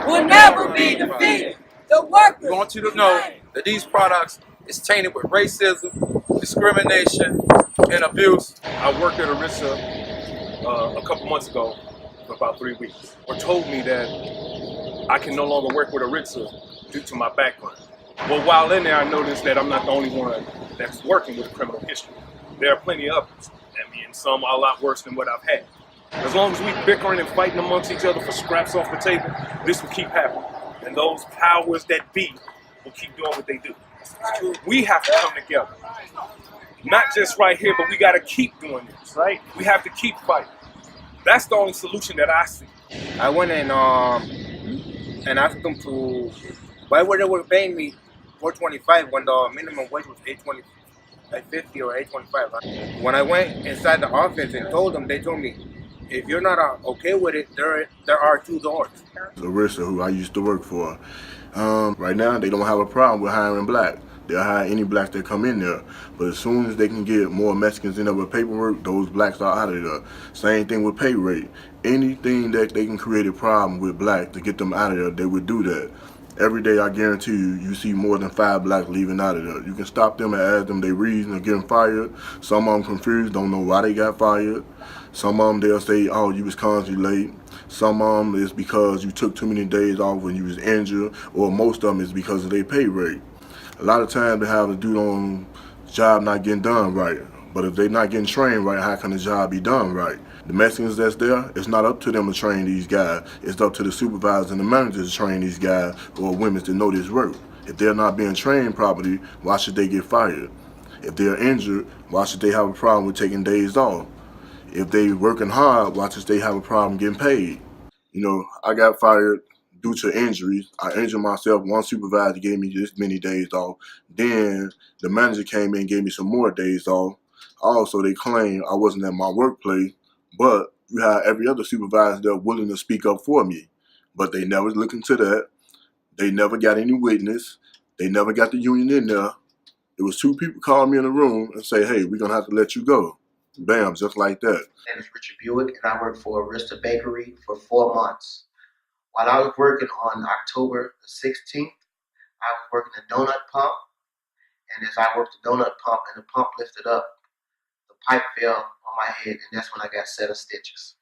will never be defeated. The workers. We want you to know that these products is tainted with racism, discrimination, and abuse. I worked at Aryzta a couple months ago for about 3 weeks. They told me that I can no longer work with Aryzta due to my background. Well, while in there, I noticed that I'm not the only one that's working with a criminal history. There are plenty of others, and some are a lot worse than what I've had. As long as we bickering and fighting amongst each other for scraps off the table, this will keep happening. And those powers that be will keep doing what they do. We have to come together. Not just right here, but we got to keep doing this, right? We have to keep fighting. That's the only solution that I see. I went and asked them to why were they paying me $4.25 when the minimum wage was $8.20, $8.50 or $8.25. When I went inside the office and told them, they told me, if you're not okay with it, there are two doors. Aryzta, who I used to work for, right now they don't have a problem with hiring black. They'll hire any blacks that come in there. But as soon as they can get more Mexicans in there with paperwork, those blacks are out of there. Same thing with pay rate. Anything that they can create a problem with blacks to get them out of there, they would do that. Every day, I guarantee you, you see more than 5 blacks leaving out of there. You can stop them and ask them their reason of getting fired. Some of them confused, don't know why they got fired. Some of them, they'll say, oh, you was constantly late. Some of them is because you took too many days off when you was injured, or most of them is because of their pay rate. A lot of times they have a dude on job not getting done right. But if they're not getting trained right, how can the job be done right? The Mexicans that's there, it's not up to them to train these guys. It's up to the supervisors and the managers to train these guys or women to know this work. If they're not being trained properly, why should they get fired? If they're injured, why should they have a problem with taking days off? If they working hard, why should they have a problem getting paid? You know, I got fired due to injuries. I injured myself. One supervisor gave me this many days off. Then the manager came in and gave me some more days off. Also, they claim I wasn't at my workplace, but you have every other supervisor that willing to speak up for me. But they never look into that. They never got any witness. They never got the union in there. It was 2 people calling me in the room and say, hey, we're going to have to let you go. Bam, just like that. My name is Richard Buick, and I worked for Aryzta Bakery for 4 months. While I was working on October the 16th, I was working the donut pump, and as I worked the donut pump and the pump lifted up, the pipe fell on my head, and that's when I got 7 stitches.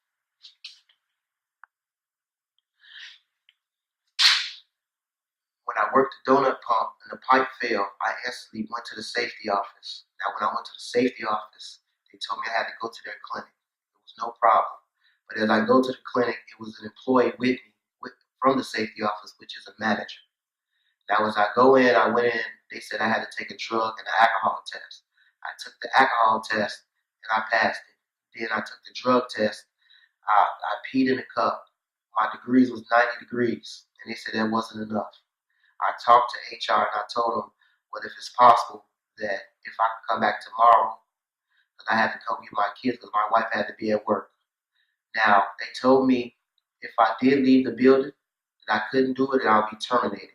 When I worked the donut pump and the pipe fell, I instantly went to the safety office. Now, when I went to the safety office, they told me I had to go to their clinic. It was no problem. But as I go to the clinic, it was an employee with me from the safety office, which is a manager. Now, as I went in, they said I had to take a drug and an alcohol test. I took the alcohol test and I passed it. Then I took the drug test. I peed in a cup. My degrees was 90 degrees, and they said that wasn't enough. I talked to HR and I told them, well, if it's possible that if I could come back tomorrow, because I had to come get my kids because my wife had to be at work. Now, they told me if I did leave the building, that I couldn't do it and I'll be terminated.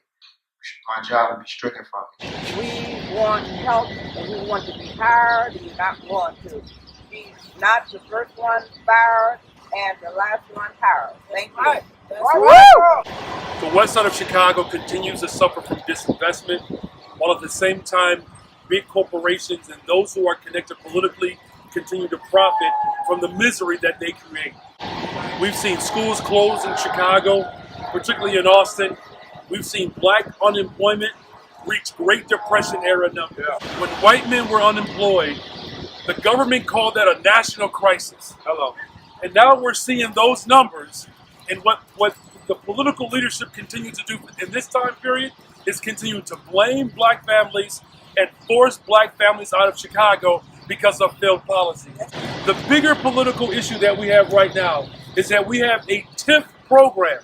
My job would be stricken from me. We want help and we want to be hired. We not want to be not the first one fired and the last one hired. Thank you. Right. The west side of Chicago continues to suffer from disinvestment, while at the same time, big corporations and those who are connected politically continue to profit from the misery that they create. We've seen schools close in Chicago, particularly in Austin. We've seen black unemployment reach Great Depression era numbers. When white men were unemployed, the government called that a national crisis. And now we're seeing those numbers, and what the political leadership continues to do in this time period is continue to blame black families and force black families out of Chicago because of failed policies. The bigger political issue that we have right now is that we have a TIF program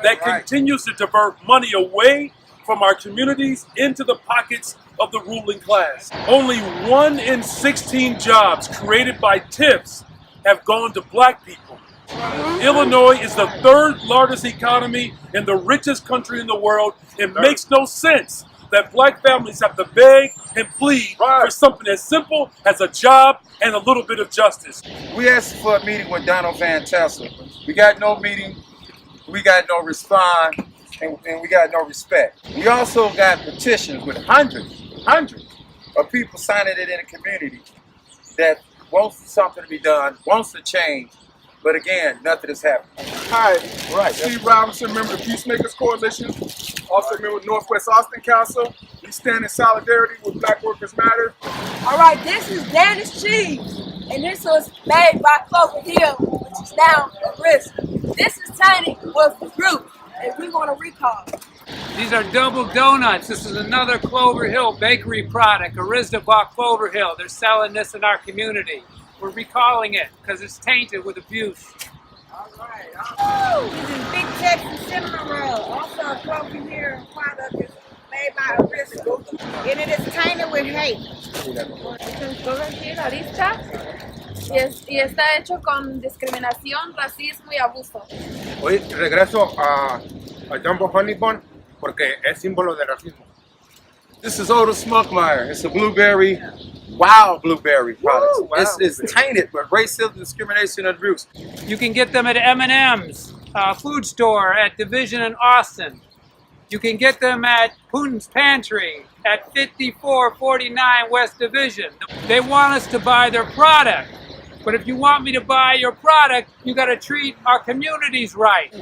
that continues to divert money away from our communities into the pockets of the ruling class. Only 1 in 16 jobs created by TIFs have gone to black people. Illinois is the 3rd largest economy in the richest country in the world. It makes no sense that black families have to beg and plead for something as simple as a job and a little bit of justice. We asked for a meeting with Donald Van Tassel. We got no meeting. We got no response. and we got no respect. We also got petitions with hundreds of people signing it in the community that wants something to be done, wants to change, but again, nothing is happening. Hi, Steve Robinson, member of the Peacemakers Coalition, also member of Northwest Austin Council. We stand in solidarity with Black Workers Matter. All right, this is Danish cheese, and this was made by Clover Hill, which is down at Aryzta. This is Tiny with the group, and we want to recall. These are double donuts. This is another Clover Hill bakery product, Aryzta bought Clover Hill. They're selling this in our community. We're recalling it because it's tainted with abuse. All right. This is Big Texas Cinnamon Roll, also a Clover Hill product. It's made by Aryzta, and it is tainted with hate. Clover Hill, Aryzta, y está hecho con discriminación, racismo y abuso. Hoy regreso a Jumbo Honey Bun porque es símbolo de racismo. This is Otis Smuckmeyer. It's a blueberry, wild blueberry product. Wow. It's tainted with racism, discrimination, and abuse. You can get them at M&M's food store at Division in Austin. You can get them at Putin's Pantry at 5449 West Division. They want us to buy their product. But if you want me to buy your product, you got to treat our communities right.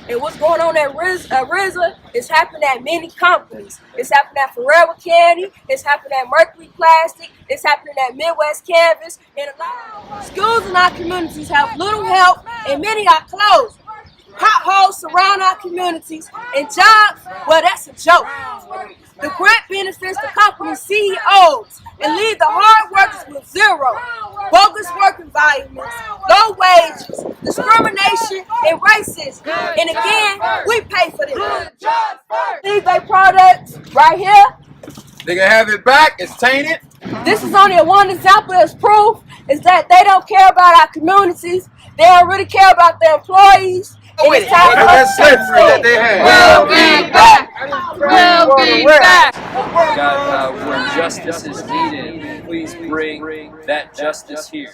And what's going on at Aryzta is happening at many companies. It's happening at Forever Candy. It's happening at Mercury Plastic. It's happening at Midwest Canvas. And a lot of schools in our communities have little help, and many are closed. Potholes surround our communities, and jobs, well, that's a joke. The grant benefits the company CEOs and leave the hard workers with zero. Bogus work environments, low wages, discrimination, and racism. And again, we pay for this. These they products right here. They can have it back. It's tainted. This is only one example as proof is that they don't care about our communities. They don't really care about their employees. And it's time for That's slavery that they had. We'll be back. We'll be back. God, where justice is needed, please bring that justice here.